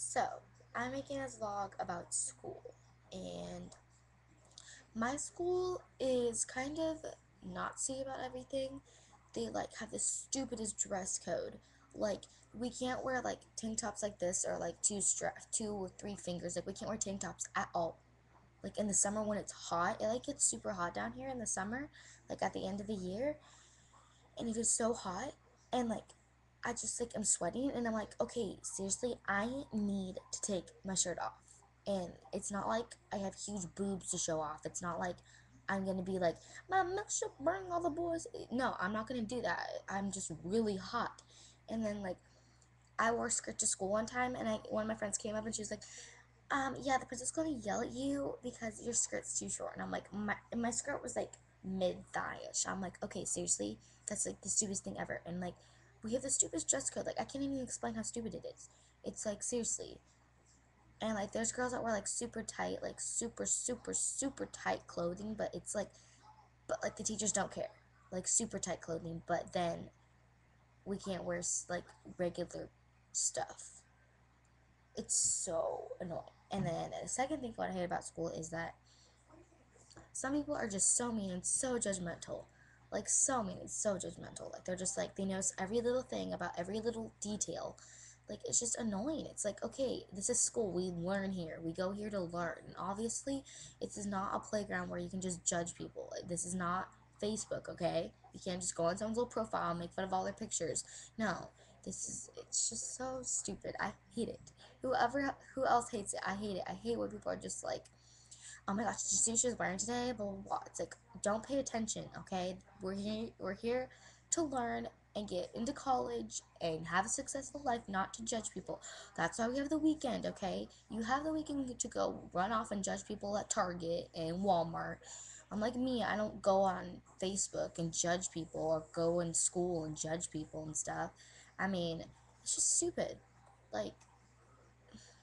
So, I'm making this vlog about school, and my school is kind of Nazi about everything. They have the stupidest dress code. Like, we can't wear tank tops like this or two or three fingers. Like, we can't wear tank tops at all. Like in the summer when it's hot, it gets super hot down here in the summer, like at the end of the year, and it is so hot, and I just I'm sweating, and I'm like, okay, seriously, I need to take my shirt off. And it's not like I have huge boobs to show off. It's not like I'm gonna be like, my milkshake burn all the boys. No, I'm not gonna do that. I'm just really hot. And then I wore a skirt to school one time, and one of my friends came up and she was like, yeah, the principal's gonna yell at you because your skirt's too short. And I'm like, my skirt was mid thigh-ish. I'm like, okay, seriously, that's the stupidest thing ever. And we have the stupidest dress code. I can't even explain how stupid it is. It's seriously. And there's girls that wear super tight, super tight clothing, but but the teachers don't care. Super tight clothing, but then we can't wear regular stuff. It's so annoying. And then the second thing what I hate about school is that some people are just so mean and so judgmental. So mean and so judgmental. They're just they know every little thing about every little detail. It's just annoying. It's okay, this is school. We learn here. We go here to learn. And obviously, this is not a playground where you can just judge people. This is not Facebook, okay? You can't just go on someone's little profile and make fun of all their pictures. No. It's just so stupid. I hate it. Who else hates it? I hate it. I hate when people are just oh my gosh, did you see what she was wearing today? Blah, blah, blah. It's don't pay attention, okay? We're here to learn and get into college and have a successful life, not to judge people. That's why we have the weekend, okay? You have the weekend to go run off and judge people at Target and Walmart. Unlike me, I don't go on Facebook and judge people or go in school and judge people and stuff. I mean, it's just stupid. Like,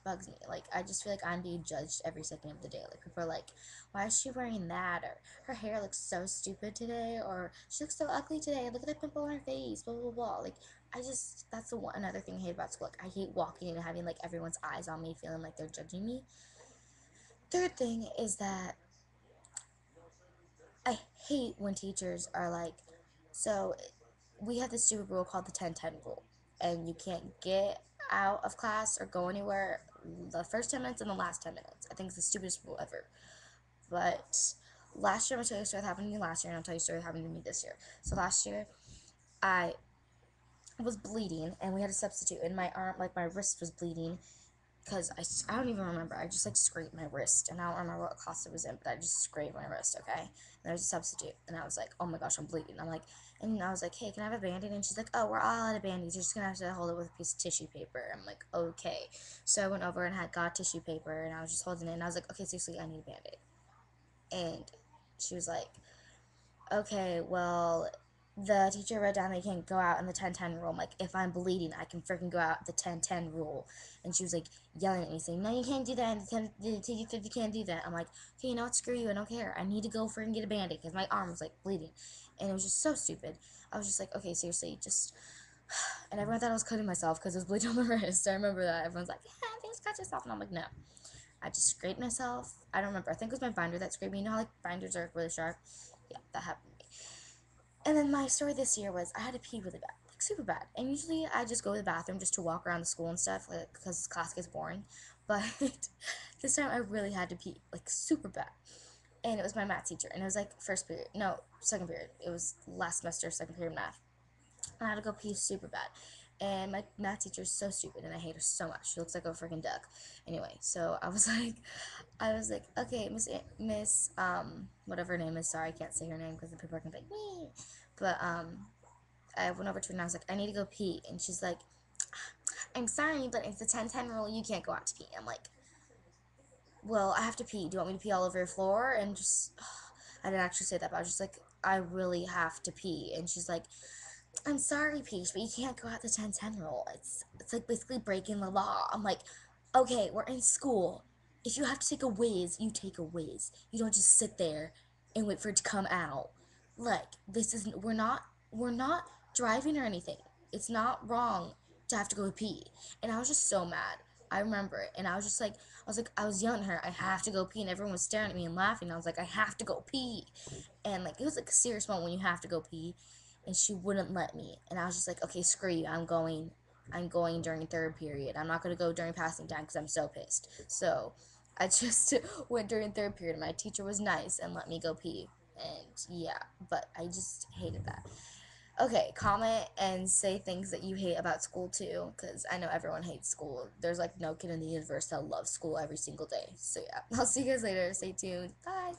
bugs me. I just feel like I'm being judged every second of the day. People are like, why is she wearing that? Or her hair looks so stupid today. Or she looks so ugly today. Look at that pimple on her face. Blah, blah, blah. That's another thing I hate about school. I hate walking and having everyone's eyes on me, feeling like they're judging me. Third thing is that I hate when teachers are so we have this stupid rule called the 10-10 rule, and you can't get out of class or go anywhere the first 10 minutes and the last 10 minutes. I think it's the stupidest rule ever. But last year, I'm going to tell you a story that happened to me last year, and I'll tell you a story that happened to me this year. So last year, I was bleeding, and we had a substitute, and my arm, my wrist was bleeding, because I don't even remember. I just scraped my wrist, and I don't remember what class it was in, but I just scraped my wrist, okay? And there was a substitute, and I was like, oh my gosh, I'm bleeding. And I was like, hey, can I have a Band-Aid? And she's like, oh, we're all out of Band-Aids. You're just gonna have to hold it with a piece of tissue paper. I'm like, okay. So I went over and got tissue paper, and I was just holding it, and I was like, okay, seriously, I need a Band-Aid. And she was like, okay, well, the teacher wrote down that you can't go out in the 10-10 rule. I'm like, if I'm bleeding, I can freaking go out the 10-10 rule. And she was yelling at me, saying, no, you can't do that. The teacher said you can't do that. I'm like, okay, you know what? Screw you. I don't care. I need to go freaking get a Band-Aid because my arm was bleeding. And it was just so stupid. I was just like, okay, seriously, just. And everyone thought I was cutting myself because it was bleeding on my wrist. I remember that. Everyone's like, yeah, just cut yourself. And I'm like, no. I just scraped myself. I don't remember. I think it was my binder that scraped me. You know how binders are really sharp? Yeah, that happened to me. And then my story this year was I had to pee really bad, super bad. And usually I just go to the bathroom just to walk around the school and stuff, because class gets boring. But this time I really had to pee, super bad. And it was my math teacher, and it was first period, no, second period. It was last semester, second period math. And I had to go pee super bad. And my math teacher is so stupid, and I hate her so much. She looks like a freaking duck. Anyway, so I was like, okay, Miss, whatever her name is. Sorry, I can't say her name because the people are gonna be like, me. But I went over to her and I was like, I need to go pee, and she's like, I'm sorry, but it's the 10-10 rule. You can't go out to pee. I'm like, well, I have to pee. Do you want me to pee all over your floor? And just, I didn't actually say that, but I was just like, I really have to pee. And she's like, I'm sorry, Peach, but you can't go out the 10-10 rule. It's basically breaking the law. I'm like, okay, we're in school. If you have to take a whiz, you take a whiz. You don't just sit there and wait for it to come out. This isn't, we're not driving or anything. It's not wrong to have to go pee. And I was just so mad. I remember it, and I was yelling at her, I have to go pee, and everyone was staring at me and laughing. I was like, I have to go pee, and like it was like a serious moment when you have to go pee, and she wouldn't let me, and I was just like, okay, screw you, I'm going during third period. I'm not gonna go during passing time because I'm so pissed. So I just went during third period. My teacher was nice and let me go pee, and yeah, but I just hated that. Okay, comment and say things that you hate about school too, because I know everyone hates school. There's like no kid in the universe that loves school every single day. So yeah, I'll see you guys later. Stay tuned. Bye.